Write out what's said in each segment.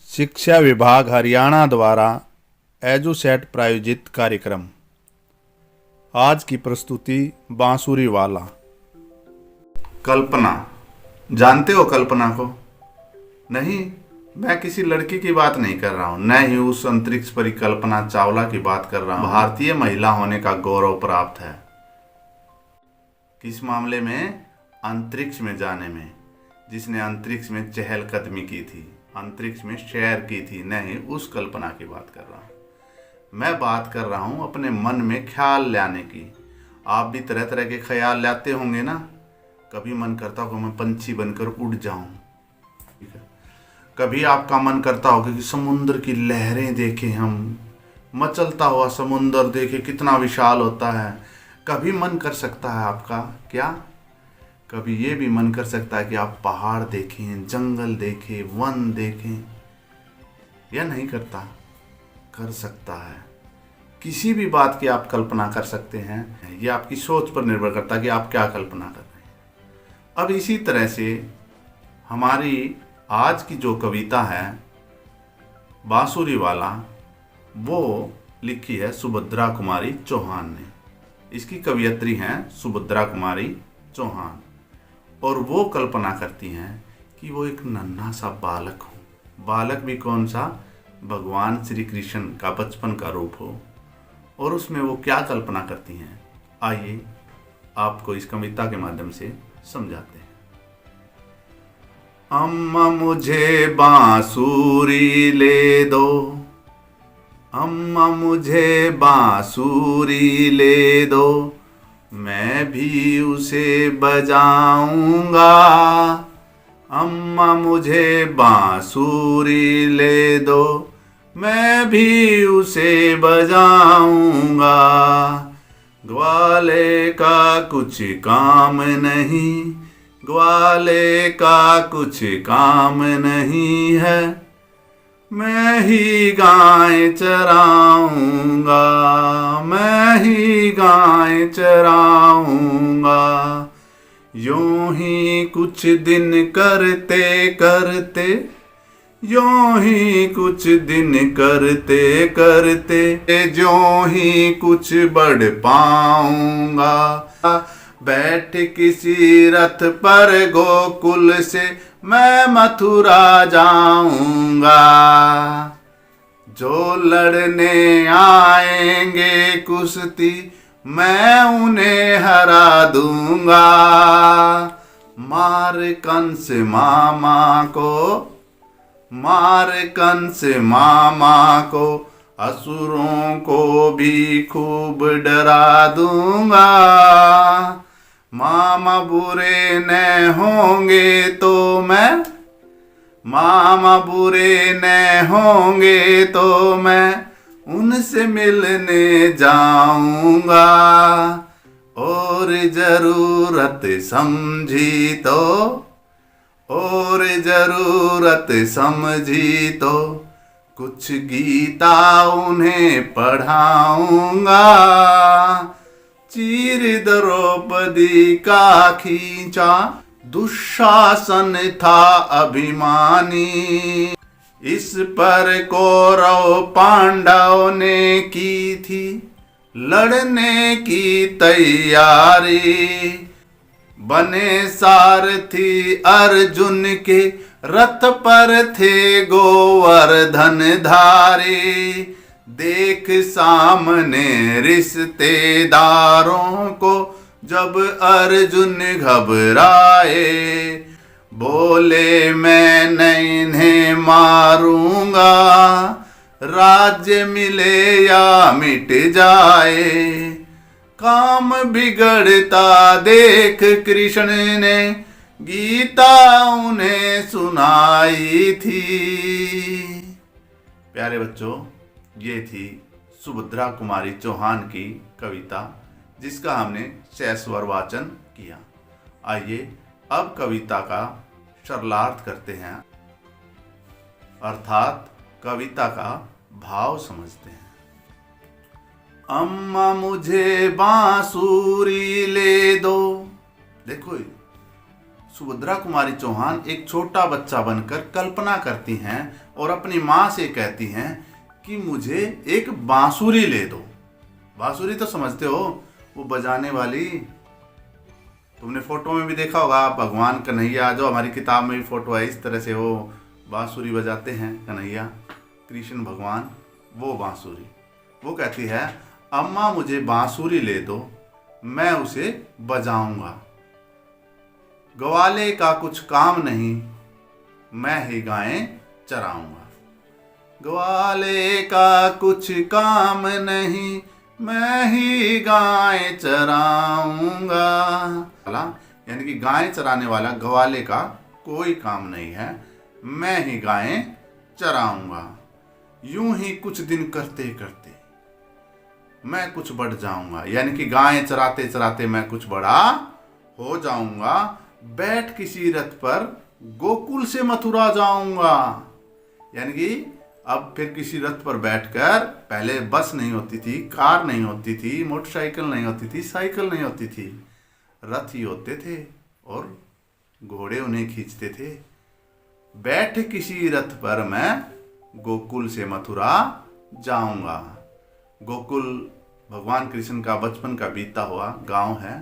शिक्षा विभाग हरियाणा द्वारा एजुसेट प्रायोजित कार्यक्रम। आज की प्रस्तुति बांसुरी वाला। कल्पना। जानते हो कल्पना को? नहीं, मैं किसी लड़की की बात नहीं कर रहा हूँ, न ही उस अंतरिक्ष परिकल्पना चावला की बात कर रहा हूँ। भारतीय महिला होने का गौरव प्राप्त है। किस मामले में? अंतरिक्ष में जाने में। जिसने अंतरिक्ष में चहलकदमी की थी, अंतरिक्ष में सैर की थी, नहीं उस कल्पना की बात कर रहा हूँ। मैं बात कर रहा हूँ अपने मन में ख्याल लाने की। आप भी तरह तरह के ख्याल लाते होंगे ना। कभी मन करता होगा मैं पंछी बनकर उड़ जाऊं, ठीक है। कभी आपका मन करता होगा कि समुद्र की लहरें देखें, हम मचलता हुआ समुद्र देखें, कितना विशाल होता है। कभी मन कर सकता है आपका क्या? कभी ये भी मन कर सकता है कि आप पहाड़ देखें, जंगल देखें, वन देखें, या नहीं करता? कर सकता है। किसी भी बात की आप कल्पना कर सकते हैं। ये आपकी सोच पर निर्भर करता है कि आप क्या कल्पना कर रहे हैं। अब इसी तरह से हमारी आज की जो कविता है बांसुरी वाला, वो लिखी है सुभद्रा कुमारी चौहान ने। इसकी कवयित्री हैं सुभद्रा कुमारी चौहान, और वो कल्पना करती हैं कि वो एक नन्हा सा बालक हो। बालक भी कौन सा? भगवान श्री कृष्ण का बचपन का रूप हो। और उसमें वो क्या कल्पना करती हैं, आइए आपको इस कविता के माध्यम से समझाते हैं। अम्मा मुझे बांसुरी ले दो, अम्मा मुझे बांसुरी ले दो, मैं भी उसे बजाऊंगा। अम्मा मुझे बांसुरी ले दो, मैं भी उसे बजाऊंगा। ग्वाले का कुछ काम नहीं, ग्वाले का कुछ काम नहीं है, मैं ही गाय चराऊंगा, मैं ही गाय चराऊंगा। यूं ही कुछ दिन करते करते, यूं ही कुछ दिन करते करते, ज्यों ही कुछ बढ़ पाऊंगा। बैठ किसी रथ पर गोकुल से मैं मथुरा जाऊंगा। जो लड़ने आएंगे कुश्ती, मैं उन्हें हरा दूंगा। मार कंस मामा को, मार कंस मामा को, असुरों को भी खूब डरा दूंगा। मामा बुरे न होंगे तो मैं, मामा बुरे न होंगे तो मैं उनसे मिलने जाऊंगा। और जरूरत समझी तो, और जरूरत समझी तो कुछ गीता उन्हें पढ़ाऊंगा। चीर द्रौपदी का खींचा, दुशासन था अभिमानी। इस पर कौरव पांडव ने की थी लड़ने की तैयारी। बने सारथी अर्जुन के, रथ पर थे गोवर्धन धारी। देख सामने रिश्तेदारों को जब अर्जुन घबराए, बोले मैं इन्हें मारूंगा, राज्य मिले या मिट जाए। काम बिगड़ता देख कृष्ण ने गीता उन्हें सुनाई थी। प्यारे बच्चों, ये थी सुभद्रा कुमारी चौहान की कविता, जिसका हमने सस्वर वाचन किया। आइए अब कविता का सरलार्थ करते हैं, अर्थात कविता का भाव समझते हैं। अम्मा मुझे बांसुरी ले दो। देखो, सुभद्रा कुमारी चौहान एक छोटा बच्चा बनकर कल्पना करती हैं और अपनी माँ से कहती हैं कि मुझे एक बांसुरी ले दो। बांसुरी तो समझते हो, वो बजाने वाली। तुमने फोटो में भी देखा होगा, भगवान कन्हैया जो हमारी किताब में भी फोटो है, इस तरह से वो बांसुरी बजाते हैं कन्हैया कृष्ण भगवान, वो बांसुरी। वो कहती है अम्मा मुझे बांसुरी ले दो, मैं उसे बजाऊंगा। ग्वाले का कुछ काम नहीं, मैं ही गायें चराऊंगा। ग्वाले का कुछ काम नहीं, मैं ही गायें चराऊंगा। यानी कि गायें चराने वाला ग्वाले का कोई काम नहीं है, मैं ही गायें चराऊंगा। यूं ही कुछ दिन करते करते मैं कुछ बढ़ जाऊंगा, यानी कि गायें चराते चराते मैं कुछ बड़ा हो जाऊंगा। बैठ किसी रथ पर गोकुल से मथुरा जाऊंगा। यानी कि अब फिर किसी रथ पर बैठकर, पहले बस नहीं होती थी, कार नहीं होती थी, मोटरसाइकिल नहीं होती थी, साइकिल नहीं होती थी, रथ ही होते थे और घोड़े उन्हें खींचते थे। बैठ किसी रथ पर मैं गोकुल से मथुरा जाऊंगा। गोकुल भगवान कृष्ण का बचपन का बीता हुआ गांव है।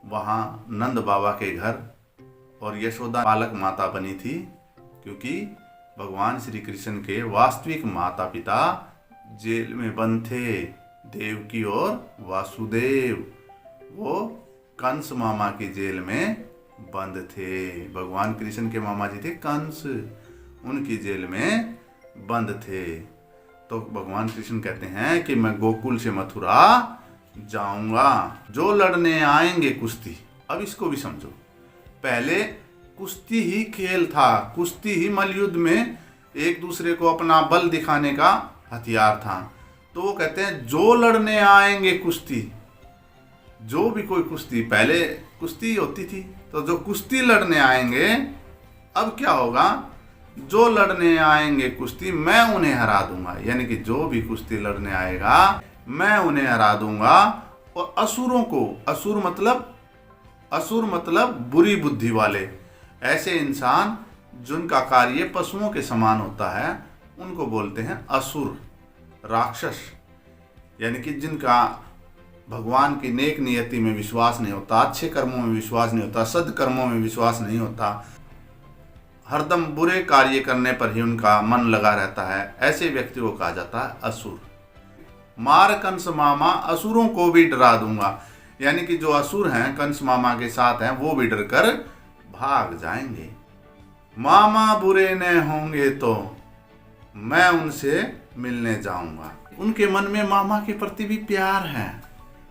वहाँ नंद बाबा के घर और यशोदा बालक माता बनी थी, क्योंकि भगवान श्री कृष्ण के वास्तविक माता पिता जेल में बंद थे, देवकी और वासुदेव। वो कंस मामा की जेल में बंद थे। भगवान कृष्ण के मामा जी थे कंस, उनकी जेल में बंद थे। तो भगवान कृष्ण कहते हैं कि मैं गोकुल से मथुरा जाऊंगा। जो लड़ने आएंगे कुश्ती, अब इसको भी समझो, पहले कुश्ती ही खेल था, कुश्ती ही मलयुद्ध में एक दूसरे को अपना बल दिखाने का हथियार था। तो वो कहते हैं जो लड़ने आएंगे कुश्ती, जो भी कोई कुश्ती, पहले कुश्ती होती थी, तो जो कुश्ती लड़ने आएंगे, अब क्या होगा, जो लड़ने आएंगे कुश्ती मैं उन्हें हरा दूंगा। यानी कि जो भी कुश्ती लड़ने आएगा मैं उन्हें हरा दूंगा। और असुरों को, असुर मतलब बुरी बुद्धि वाले, ऐसे इंसान जिनका कार्य पशुओं के समान होता है, उनको बोलते हैं असुर, राक्षस। यानी कि जिनका भगवान की नेक नियति में विश्वास नहीं होता, अच्छे कर्मों में विश्वास नहीं होता, सद्कर्मों में विश्वास नहीं होता, हरदम बुरे कार्य करने पर ही उनका मन लगा रहता है, ऐसे व्यक्ति को कहा जाता है असुर। मार कंस मामा असुरों को भी डरा दूंगा। यानी कि जो असुर हैं, कंस मामा के साथ हैं, वो भी डरकर भाग जाएंगे। मामा बुरे न होंगे तो मैं उनसे मिलने जाऊंगा। उनके मन में मामा के प्रति भी प्यार है।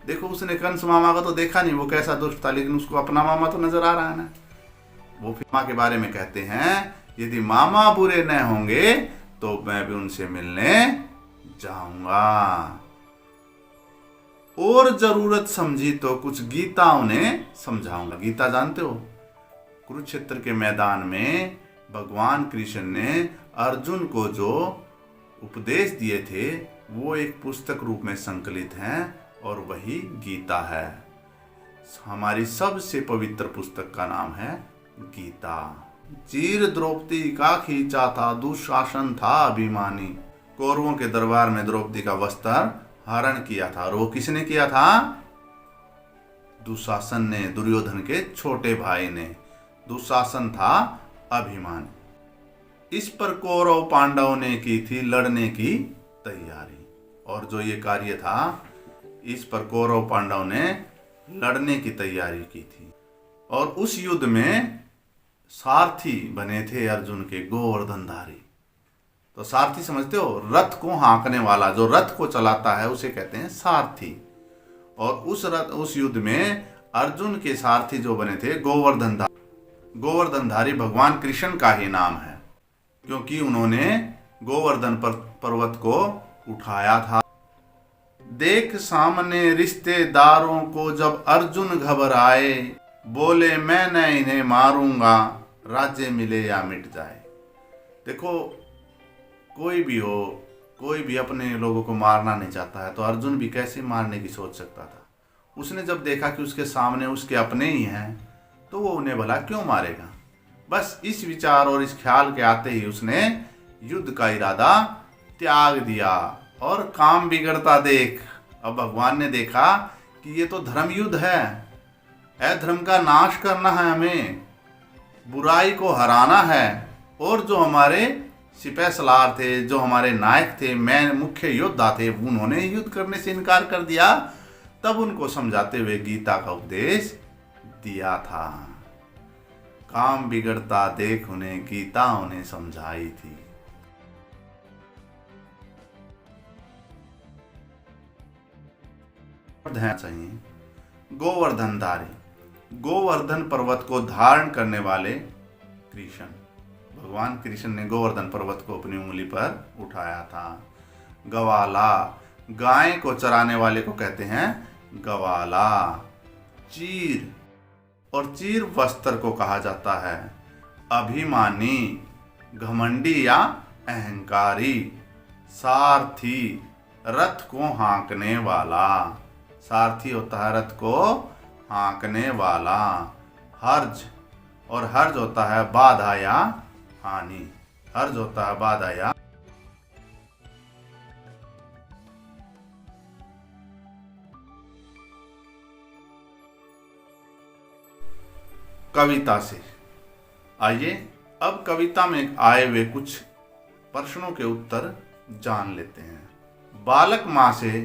देखो, उसने कंस मामा को तो देखा नहीं, वो कैसा दुष्ट था, लेकिन उसको अपना मामा तो नजर आ रहा है ना। वो फिर मामा के बारे में कहते हैं, यदि मामा बुरे न होंगे तो मैं भी उनसे मिलने जाऊंगा। और जरूरत समझी तो कुछ गीता उन्हें समझाऊंगा। गीता जानते हो, कुरुक्षेत्र के मैदान में भगवान कृष्ण ने अर्जुन को जो उपदेश दिए थे, वो एक पुस्तक रूप में संकलित हैं, और वही गीता है। हमारी सबसे पवित्र पुस्तक का नाम है गीता। चीर द्रौपदी का खींचा था, दुशासन था अभिमानी। कौरवों के दरबार में द्रौपदी का वस्त्र हरण किया था, और वो किसने किया था? दुशासन ने, दुर्योधन के छोटे भाई ने। दुशासन था अभिमानी। इस पर कौरव पांडवों ने की थी लड़ने की तैयारी, और जो ये कार्य था, इस पर कौरव पांडव ने लड़ने की तैयारी की थी। और उस युद्ध में सारथी बने थे अर्जुन के गोवर्धनधारी। तो सारथी समझते हो, रथ को हाँकने वाला, जो रथ को चलाता है उसे कहते हैं सारथी। और उस युद्ध में अर्जुन के सारथी जो बने थे गोवर्धनधारी। गोवर्धनधारी भगवान कृष्ण का ही नाम है, क्योंकि उन्होंने गोवर्धन पर्वत को उठाया था। देख सामने रिश्तेदारों को जब अर्जुन घबराए, बोले मैं न इन्हें मारूंगा, राज्य मिले या मिट जाए। देखो, कोई भी हो, कोई भी अपने लोगों को मारना नहीं चाहता है, तो अर्जुन भी कैसे मारने की सोच सकता था। उसने जब देखा कि उसके सामने उसके अपने ही हैं, तो वो उन्हें भला क्यों मारेगा। बस इस विचार और इस ख्याल के आते ही उसने युद्ध का इरादा त्याग दिया और काम बिगड़ता देख। अब भगवान ने देखा कि ये तो धर्म युद्ध है, अधर्म का नाश करना है, हमें बुराई को हराना है। और जो हमारे सिपह सलार थे, जो हमारे नायक थे, मैं मुख्य योद्धा थे, उन्होंने युद्ध करने से इनकार कर दिया। तब उनको समझाते हुए गीता का उपदेश दिया था। काम बिगड़ता देख उन्हें गीता उन्हें समझाई थी। चाहिए गोवर्धनधारी, गोवर्धन पर्वत को धारण करने वाले कृष्ण, भगवान कृष्ण ने गोवर्धन पर्वत को अपनी उंगली पर उठाया था। गवाला, गाय को चराने वाले को कहते हैं गवाला। चीर, और चीर वस्त्र को कहा जाता है अभिमानी, घमंडी या अहंकारी। सारथी, रथ को हाँकने वाला, सारथी होता है रथ को हाँकने वाला। हर्ज, और हर्ज होता है बाधा या हानि, हर्ज होता है बाधा या। कविता से आइए अब कविता में आए हुए कुछ प्रश्नों के उत्तर जान लेते हैं। बालक माँ से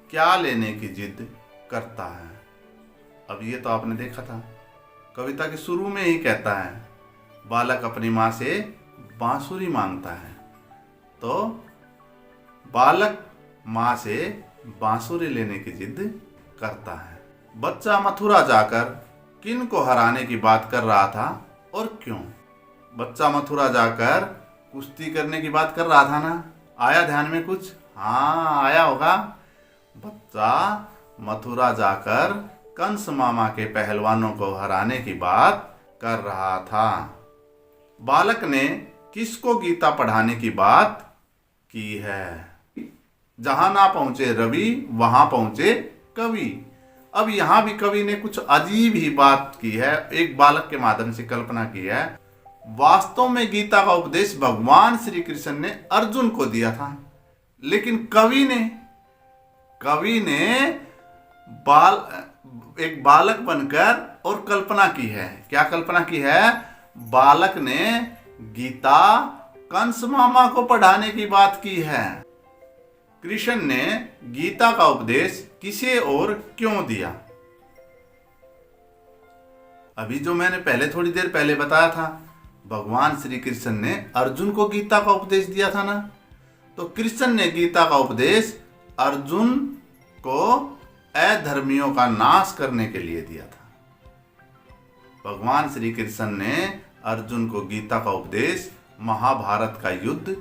क्या लेने की जिद करता है? अब ये तो आपने देखा था, कविता के शुरू में ही कहता है बालक अपनी माँ से बांसुरी मांगता है। तो बालक माँ से बांसुरी लेने की जिद करता है। बच्चा मथुरा जाकर किन को हराने की बात कर रहा था और क्यों? बच्चा मथुरा जाकर कुश्ती करने की बात कर रहा था ना, आया ध्यान में कुछ? हाँ आया होगा। बच्चा मथुरा जाकर कंस मामा के पहलवानों को हराने की बात कर रहा था। बालक ने किसको गीता पढ़ाने की बात की है? जहां ना पहुंचे रवि वहां पहुंचे कवि। अब यहां भी कवि ने कुछ अजीब ही बात की है, एक बालक के माध्यम से कल्पना की है। वास्तव में गीता का उपदेश भगवान श्री कृष्ण ने अर्जुन को दिया था, लेकिन कवि ने एक बालक बनकर और कल्पना की है। क्या कल्पना की है? बालक ने गीता कंस मामा को पढ़ाने की बात की है। कृष्ण ने गीता का उपदेश किसे और क्यों दिया? अभी जो मैंने पहले थोड़ी देर पहले बताया था, भगवान श्री कृष्ण ने अर्जुन को गीता का उपदेश दिया था ना, तो कृष्ण ने गीता का उपदेश अर्जुन को अधर्मियों का नाश करने के लिए दिया था। भगवान श्री कृष्ण ने अर्जुन को गीता का उपदेश महाभारत का युद्ध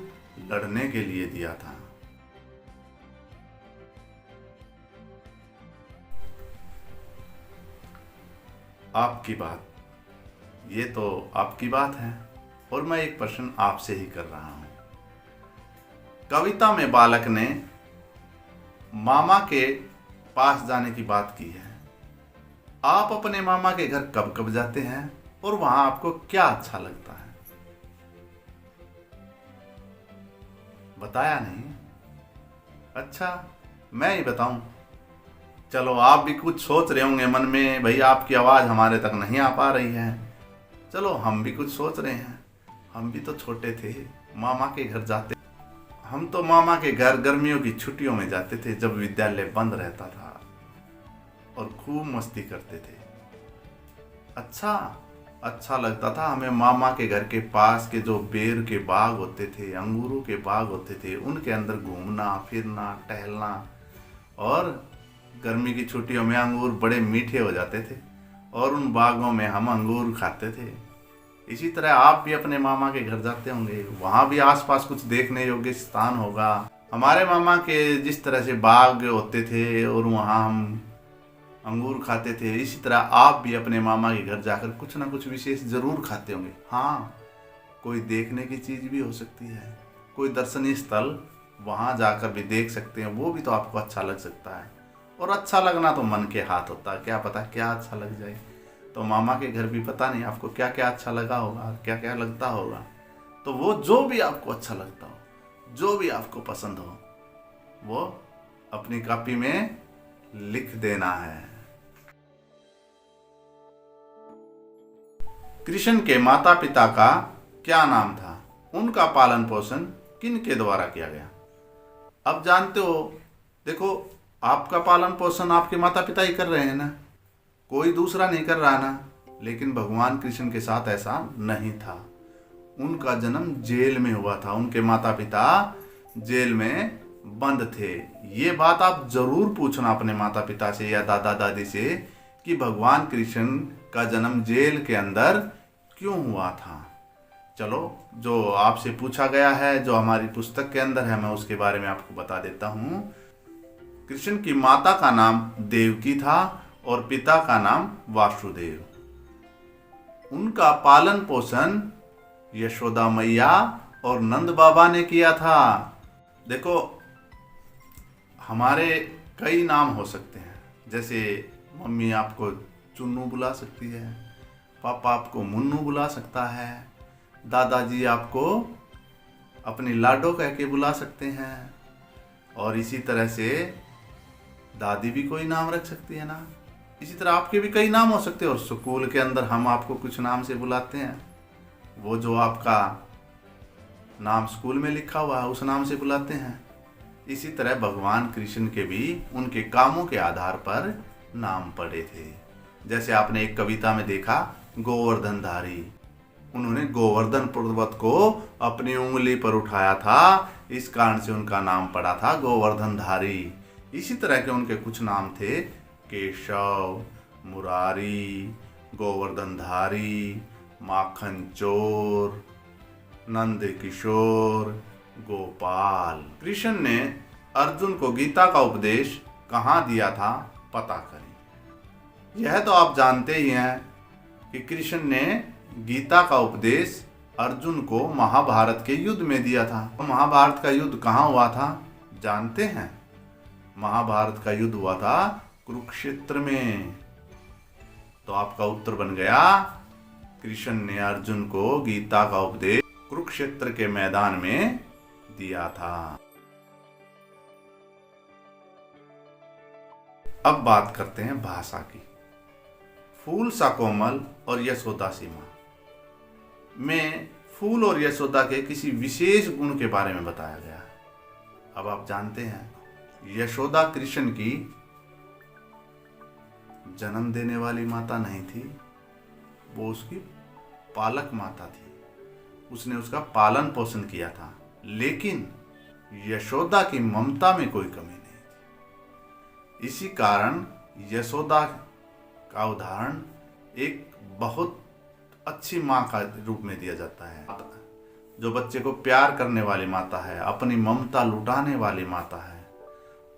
लड़ने के लिए दिया था। आपकी बात, ये तो आपकी बात है और मैं एक प्रश्न आपसे ही कर रहा हूं। कविता में बालक ने मामा के पास जाने की बात की है। आप अपने मामा के घर कब कब जाते हैं और वहां आपको क्या अच्छा लगता है? बताया नहीं? अच्छा मैं ही बताऊं। चलो आप भी कुछ सोच रहे होंगे मन में, भाई आपकी आवाज हमारे तक नहीं आ पा रही है। चलो हम भी कुछ सोच रहे हैं। हम भी तो छोटे थे, मामा के घर जाते। हम तो मामा के घर गर्मियों की छुट्टियों में जाते थे जब विद्यालय बंद रहता था, और खूब मस्ती करते थे। अच्छा लगता था हमें। मामा के घर के पास के जो बेर के बाग होते थे, अंगूरों के बाग होते थे, उनके अंदर घूमना फिरना टहलना। और गर्मी की छुट्टियों में अंगूर बड़े मीठे हो जाते थे और उन बागों में हम अंगूर खाते थे। इसी तरह आप भी अपने मामा के घर जाते होंगे, वहाँ भी आसपास कुछ देखने योग्य स्थान होगा। हमारे मामा के जिस तरह से बाग होते थे और वहाँ हम अंगूर खाते थे, इसी तरह आप भी अपने मामा के घर जाकर कुछ ना कुछ विशेष जरूर खाते होंगे। हाँ, कोई देखने की चीज़ भी हो सकती है, कोई दर्शनीय स्थल वहाँ जाकर भी देख सकते हैं, वो भी तो आपको अच्छा लग सकता है। और अच्छा लगना तो मन के हाथ होता है, क्या पता क्या अच्छा लग जाए। तो मामा के घर भी पता नहीं आपको क्या क्या अच्छा लगा होगा, क्या क्या लगता होगा। तो वो जो भी आपको अच्छा लगता हो, जो भी आपको पसंद हो, वो अपनी कॉपी में लिख देना है। कृष्ण के माता पिता का क्या नाम था? उनका पालन पोषण किन के द्वारा किया गया? अब जानते हो, देखो, आपका पालन पोषण आपके माता पिता ही कर रहे हैं ना, कोई दूसरा नहीं कर रहा ना। लेकिन भगवान कृष्ण के साथ ऐसा नहीं था। उनका जन्म जेल में हुआ था, उनके माता पिता जेल में बंद थे। ये बात आप जरूर पूछना अपने माता पिता से या दादा दादी से कि भगवान कृष्ण का जन्म जेल के अंदर क्यों हुआ था। चलो, जो आपसे पूछा गया है, जो हमारी पुस्तक के अंदर है, मैं उसके बारे में आपको बता देता हूँ। कृष्ण की माता का नाम देवकी था और पिता का नाम वासुदेव। उनका पालन पोषण यशोदा मैया और नंद बाबा ने किया था। देखो, हमारे कई नाम हो सकते हैं, जैसे मम्मी आपको चुन्नू बुला सकती है, पापा आपको मुन्नू बुला सकता है, दादाजी आपको अपनी लाडो कह के बुला सकते हैं, और इसी तरह से दादी भी कोई नाम रख सकती है ना। इसी तरह आपके भी कई नाम हो सकते हैं, और स्कूल के अंदर हम आपको कुछ नाम से बुलाते हैं, वो जो आपका नाम स्कूल में लिखा हुआ है उस नाम से बुलाते हैं। इसी तरह भगवान कृष्ण के भी उनके कामों के आधार पर नाम पड़े थे। जैसे आपने एक कविता में देखा, गोवर्धनधारी, उन्होंने गोवर्धन पर्वत को अपनी उंगली पर उठाया था, इस कारण से उनका नाम पड़ा था गोवर्धनधारी। इसी तरह के उनके कुछ नाम थे, केशव, मुरारी, गोवर्धनधारी, माखन चोर, नंद किशोर, गोपाल। कृष्ण ने अर्जुन को गीता का उपदेश कहाँ दिया था, पता करें। यह तो आप जानते ही हैं कि कृष्ण ने गीता का उपदेश अर्जुन को महाभारत के युद्ध में दिया था। महाभारत का युद्ध कहाँ हुआ था, जानते हैं? महाभारत का युद्ध हुआ था कुरुक्षेत्र में। तो आपका उत्तर बन गया, कृष्ण ने अर्जुन को गीता का उपदेश कुरुक्षेत्र के मैदान में दिया था। अब बात करते हैं भाषा की। फूल सा कोमल और यशोदा सी मां में फूल और यशोदा के किसी विशेष गुण के बारे में बताया गया है। अब आप जानते हैं, यशोदा कृष्ण की जन्म देने वाली माता नहीं थी, वो उसकी पालक माता थी। उसने उसका पालन पोषण किया था, लेकिन यशोदा की ममता में कोई कमी नहीं थी। इसी कारण यशोदा का उदाहरण एक बहुत अच्छी माँ का रूप में दिया जाता है, जो बच्चे को प्यार करने वाली माता है, अपनी ममता लुटाने वाली माता है।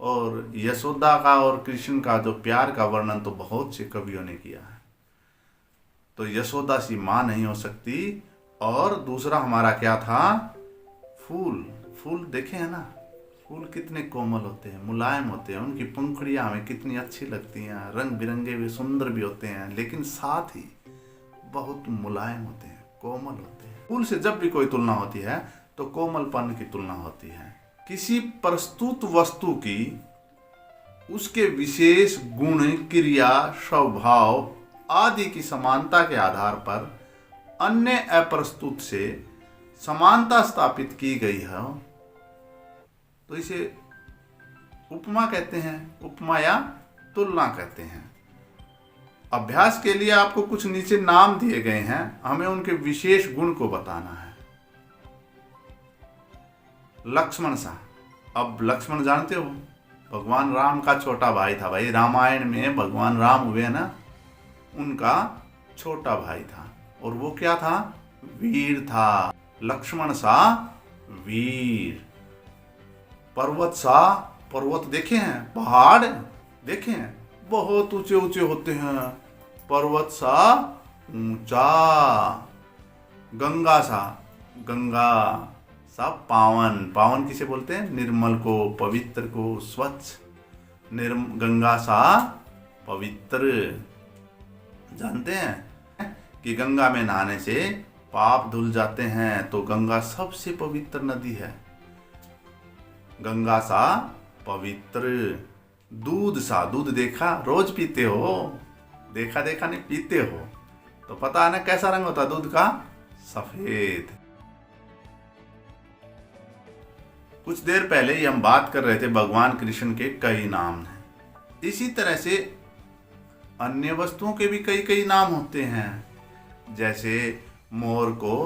और यशोदा का और कृष्ण का जो प्यार का वर्णन तो बहुत से कवियों ने किया है। तो यशोदा सी माँ नहीं हो सकती। और दूसरा हमारा क्या था, फूल। फूल देखे हैं ना, फूल कितने कोमल होते हैं, मुलायम होते हैं, उनकी पंखुड़ियाँ हमें कितनी अच्छी लगती हैं, रंग बिरंगे भी, सुंदर भी होते हैं, लेकिन साथ ही बहुत मुलायम होते हैं, कोमल होते हैं। फूल से जब भी कोई तुलना होती है तो कोमलपन की तुलना होती है। किसी प्रस्तुत वस्तु की उसके विशेष गुण, क्रिया, स्वभाव आदि की समानता के आधार पर अन्य अप्रस्तुत से समानता स्थापित की गई है, तो इसे उपमा कहते हैं, उपमा या तुलना कहते हैं। अभ्यास के लिए आपको कुछ नीचे नाम दिए गए हैं, हमें उनके विशेष गुण को बताना है। लक्ष्मण सा, अब लक्ष्मण जानते हो, भगवान राम का छोटा भाई था। भाई, रामायण में भगवान राम हुए ना, उनका छोटा भाई था, और वो क्या था, वीर था। लक्ष्मण सा वीर। पर्वत सा, पर्वत देखे हैं, पहाड़ देखे हैं, बहुत ऊंचे ऊंचे होते हैं, पर्वत सा ऊंचा। गंगा सा, गंगा सा पावन। पावन किसे बोलते हैं, निर्मल को, पवित्र को, स्वच्छ। गंगा सा पवित्र। जानते हैं कि गंगा में नहाने से पाप धुल जाते हैं तो गंगा सबसे पवित्र नदी है। गंगा सा पवित्र, दूध सा, दूध देखा रोज पीते हो, देखा देखा नहीं पीते हो तो पता है ना कैसा रंग होता है दूध का, सफेद। कुछ देर पहले ही हम बात कर रहे थे भगवान कृष्ण के कई नाम हैं। इसी तरह से अन्य वस्तुओं के भी कई कई नाम होते हैं। जैसे मोर को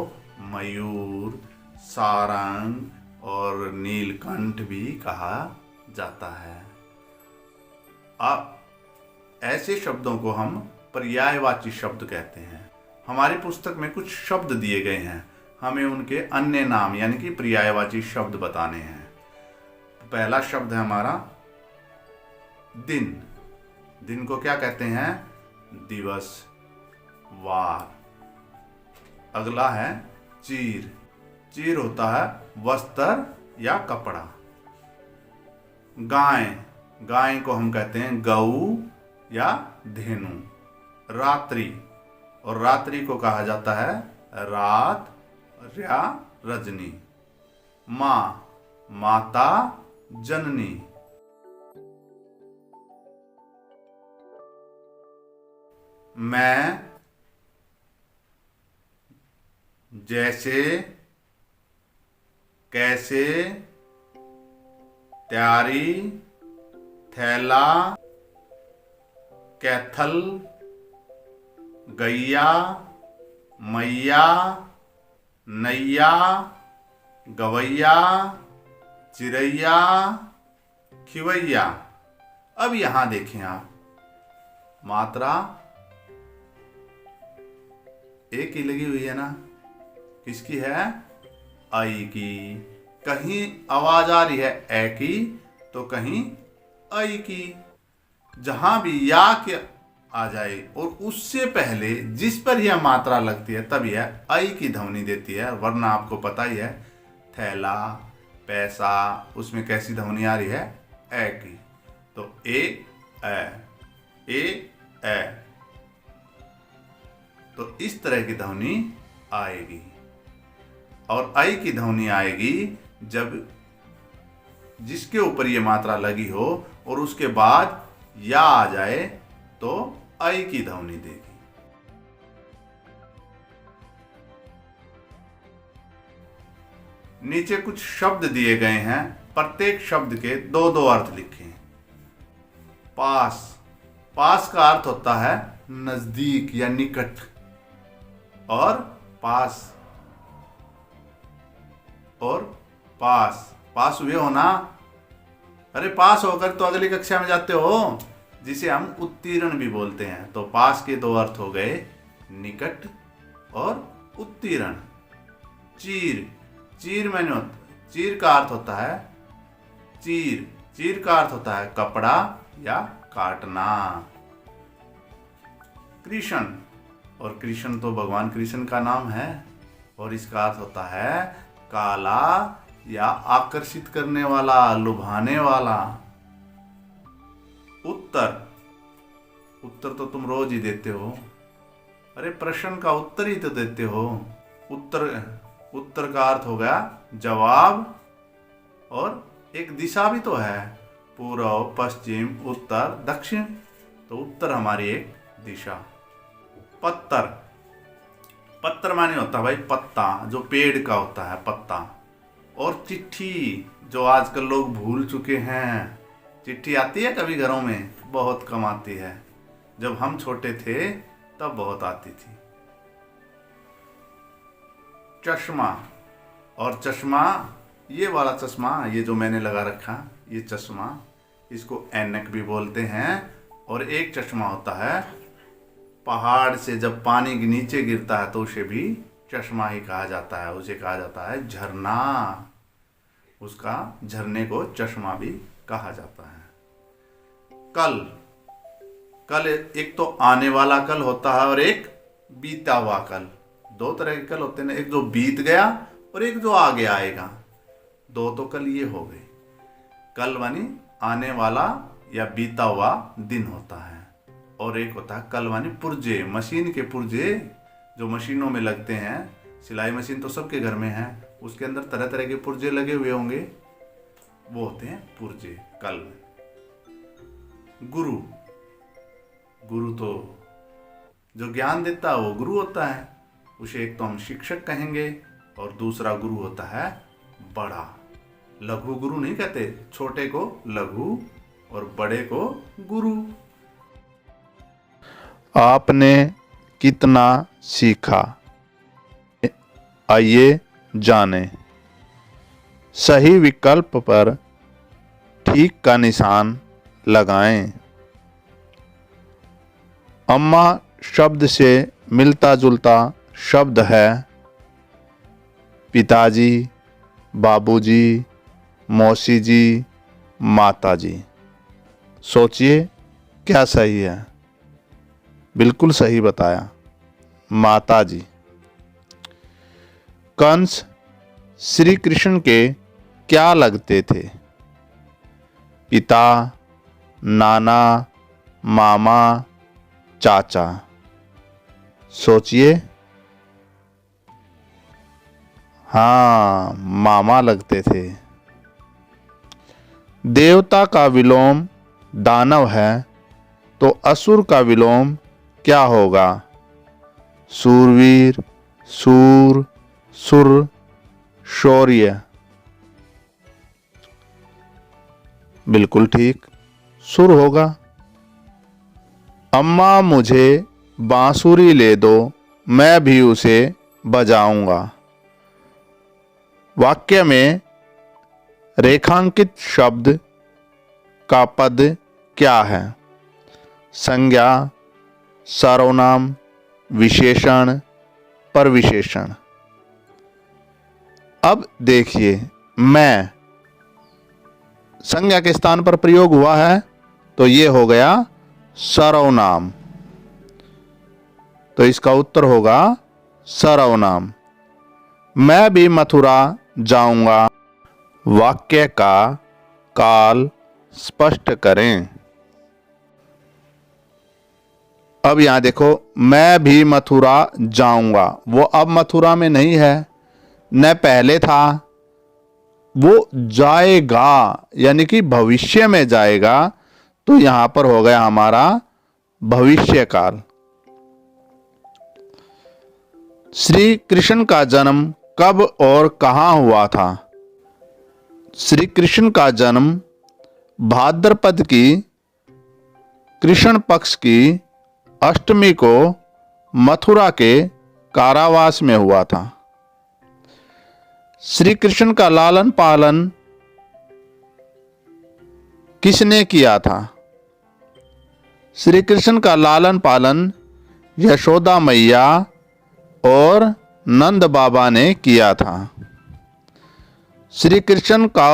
मयूर, सारंग और नीलकंठ भी कहा जाता है। अब ऐसे शब्दों को हम पर्यायवाची शब्द कहते हैं। हमारी पुस्तक में कुछ शब्द दिए गए हैं, हमें उनके अन्य नाम यानी कि पर्यायवाची शब्द बताने हैं। पहला शब्द है हमारा दिन। दिन को क्या कहते हैं? दिवस, वार। अगला है चीर। चीर होता है वस्त्र या कपड़ा। गाय, गाय को हम कहते हैं गऊ या धेनु। रात्रि, और रात्रि को कहा जाता है रात या रजनी। माँ, माता, जननी। मैं, जैसे, कैसे, तैयारी, थैला, कैथल, गैया, मैया, नैया, गवैया, चिड़ैया, खिवैया। अब यहां देखें आप, मात्रा एक ही लगी हुई है ना, किसकी है? आई की। कहीं आवाज आ रही है ए की तो कहीं आई की। जहां भी या के आ जाए और उससे पहले जिस पर यह मात्रा लगती है तब यह आई की ध्वनि देती है, वरना आपको पता ही है थैला, पैसा, उसमें कैसी ध्वनि आ रही है? ए की। तो ए तो इस तरह की ध्वनि आएगी। और आई की ध्वनि आएगी जब जिसके ऊपर ये मात्रा लगी हो और उसके बाद या आ जाए तो आई की ध्वनि देगी। नीचे कुछ शब्द दिए गए हैं, प्रत्येक शब्द के दो दो अर्थ लिखे। पास, पास का अर्थ होता है नजदीक या निकट। और पास, और पास, पास हुए हो ना? अरे पास होकर तो अगली कक्षा में जाते हो, जिसे हम उत्तीर्ण भी बोलते हैं। तो पास के दो अर्थ हो गए, निकट और उत्तीर्ण। चीर, चीर मैंने चीर का अर्थ होता है चीर, चीर का अर्थ होता है कपड़ा या काटना। कृष्ण, और कृष्ण तो भगवान कृष्ण का नाम है और इसका अर्थ होता है काला या आकर्षित करने वाला, लुभाने वाला। उत्तर, उत्तर तो तुम रोज ही देते हो। अरे प्रश्न का उत्तर ही तो देते हो। उत्तर, उत्तर का अर्थ हो गया जवाब, और एक दिशा भी तो है, पूर्व, पश्चिम, उत्तर, दक्षिण। तो उत्तर हमारी एक दिशा। पत्तर, पत्तर माने होता है भाई पत्ता, जो पेड़ का होता है पत्ता। और चिट्ठी, जो आजकल लोग भूल चुके हैं। चिट्ठी आती है कभी घरों में? बहुत कम आती है। जब हम छोटे थे तब बहुत आती थी। चश्मा, और चश्मा, ये वाला चश्मा, ये जो मैंने लगा रखा, ये चश्मा, इसको ऐनक भी बोलते हैं। और एक चश्मा होता है पहाड़ से जब पानी के नीचे गिरता है तो उसे भी चश्मा ही कहा जाता है। उसे कहा जाता है झरना, उसका झरने को चश्मा भी कहा जाता है। कल, कल एक तो आने वाला कल होता है और एक बीता हुआ कल। दो तरह के कल होते हैं, एक जो बीत गया और एक जो आगे आएगा। दो तो कल ये हो गए। कल मानी आने वाला या बीता हुआ दिन होता है, और एक होता है कल मानी पुर्जे, मशीन के पुर्जे जो मशीनों में लगते हैं, सिलाई मशीन तो सबके घर में है, उसके अंदर तरह तरह के पुर्जे लगे हुए होंगे, वो होते हैं पुर्जे, कल्ब। गुरु, गुरु तो जो ज्ञान देता है वो गुरु होता है, उसे एक तो हम शिक्षक कहेंगे और दूसरा गुरु होता है बड़ा। लघु गुरु नहीं कहते, छोटे को लघु और बड़े को गुरु। आपने कितना सीखा, आइए जाने। सही विकल्प पर ठीक का निशान लगाएं। अम्मा शब्द से मिलता जुलता शब्द है पिताजी, बाबूजी, मौसी जी, माताजी। सोचिए क्या सही है। बिल्कुल सही बताया, माताजी। कंस श्री कृष्ण के क्या लगते थे? पिता, नाना, मामा, चाचा। सोचिए। हाँ, मामा लगते थे। देवता का विलोम दानव है तो असुर का विलोम क्या होगा? सूरवीर, सूर, सुर, शौर्य। बिल्कुल ठीक, सुर होगा। अम्मा मुझे बांसुरी ले दो, मैं भी उसे बजाऊंगा। वाक्य में रेखांकित शब्द का पद क्या है? संज्ञा, सर्वनाम, विशेषण, परविशेषण। अब देखिए, मैं संज्ञा के स्थान पर प्रयोग हुआ है तो ये हो गया सर्वनाम, तो इसका उत्तर होगा सर्वनाम। मैं भी मथुरा जाऊंगा। वाक्य का काल स्पष्ट करें। अब यहां देखो, मैं भी मथुरा जाऊंगा, वो अब मथुरा में नहीं है, न पहले था, वो जाएगा यानी कि भविष्य में जाएगा, तो यहां पर हो गया हमारा भविष्य काल। श्री कृष्ण का जन्म कब और कहां हुआ था? श्री कृष्ण का जन्म भाद्रपद की कृष्ण पक्ष की अष्टमी को मथुरा के कारावास में हुआ था। श्री कृष्ण का लालन पालन किसने किया था? श्री कृष्ण का लालन पालन यशोदा मैया और नंद बाबा ने किया था। श्री कृष्ण का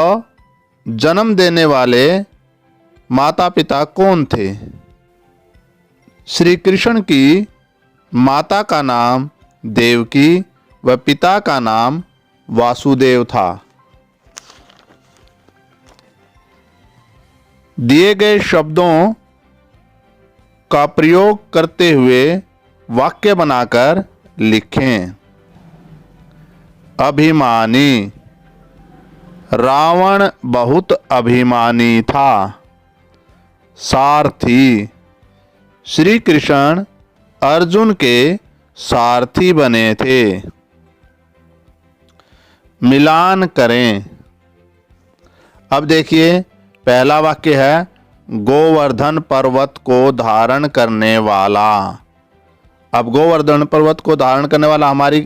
जन्म देने वाले माता पिता कौन थे? श्री कृष्ण की माता का नाम देवकी व पिता का नाम वासुदेव था। दिए गए शब्दों का प्रयोग करते हुए वाक्य बनाकर लिखें। अभिमानी, रावण बहुत अभिमानी था। सारथी, श्री कृष्ण अर्जुन के सारथी बने थे। मिलान करें। अब देखिए, पहला वाक्य है गोवर्धन पर्वत को धारण करने वाला। अब गोवर्धन पर्वत को धारण करने वाला हमारी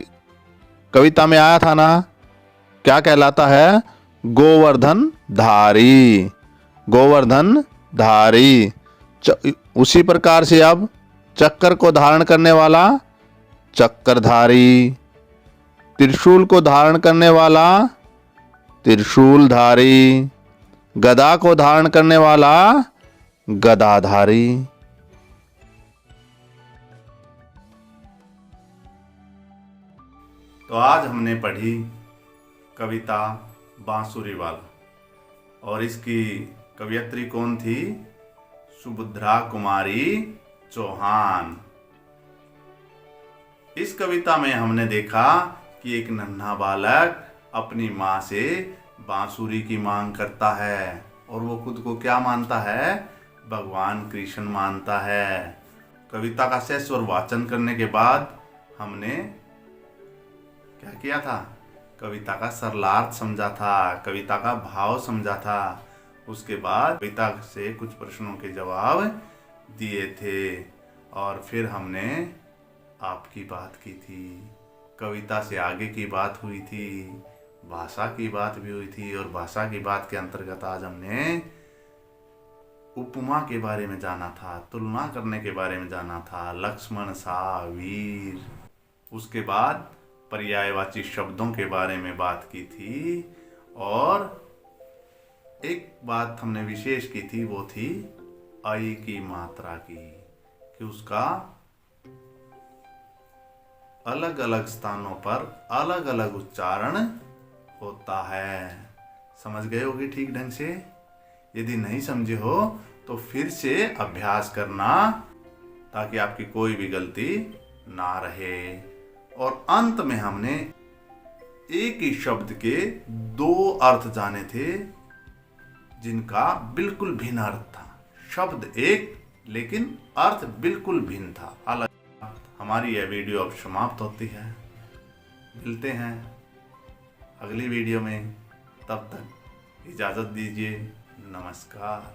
कविता में आया था ना, क्या कहलाता है? गोवर्धन धारी। गोवर्धन धारी। उसी प्रकार से अब चक्कर को धारण करने वाला चक्रधारी, त्रिशूल को धारण करने वाला त्रिशूलधारी, गदा को धारण करने वाला गदाधारी। तो आज हमने पढ़ी कविता बांसुरी वाला, और इसकी कवयित्री कौन थी? सुभद्रा कुमारी चौहान। इस कविता में हमने देखा कि एक नन्हा बालक अपनी माँ से बांसुरी की मांग करता है और वो खुद को क्या मानता है? भगवान कृष्ण मानता है। कविता का सस्वर वाचन करने के बाद हमने क्या किया था? कविता का सरलार्थ समझा था, कविता का भाव समझा था। उसके बाद कविता से कुछ प्रश्नों के जवाब दिए थे और फिर हमने आपकी बात की थी। कविता से आगे की बात हुई थी, भाषा की बात भी हुई थी और भाषा की बात के अंतर्गत आज हमने उपमा के बारे में जाना था, तुलना करने के बारे में जाना था, लक्ष्मण सा वीर। उसके बाद पर्यायवाची शब्दों के बारे में बात की थी और एक बात हमने विशेष की थी, वो थी आई की मात्रा की, कि उसका अलग अलग स्थानों पर अलग अलग उच्चारण होता है। समझ गए होगे ठीक ढंग से? यदि नहीं समझे हो तो फिर से अभ्यास करना ताकि आपकी कोई भी गलती ना रहे। और अंत में हमने एक ही शब्द के दो अर्थ जाने थे जिनका बिल्कुल भिन्न अर्थ था। शब्द एक लेकिन अर्थ बिल्कुल भिन्न था, अलग। हमारी यह वीडियो अब समाप्त होती है। मिलते हैं अगली वीडियो में, तब तक इजाज़त दीजिए। नमस्कार।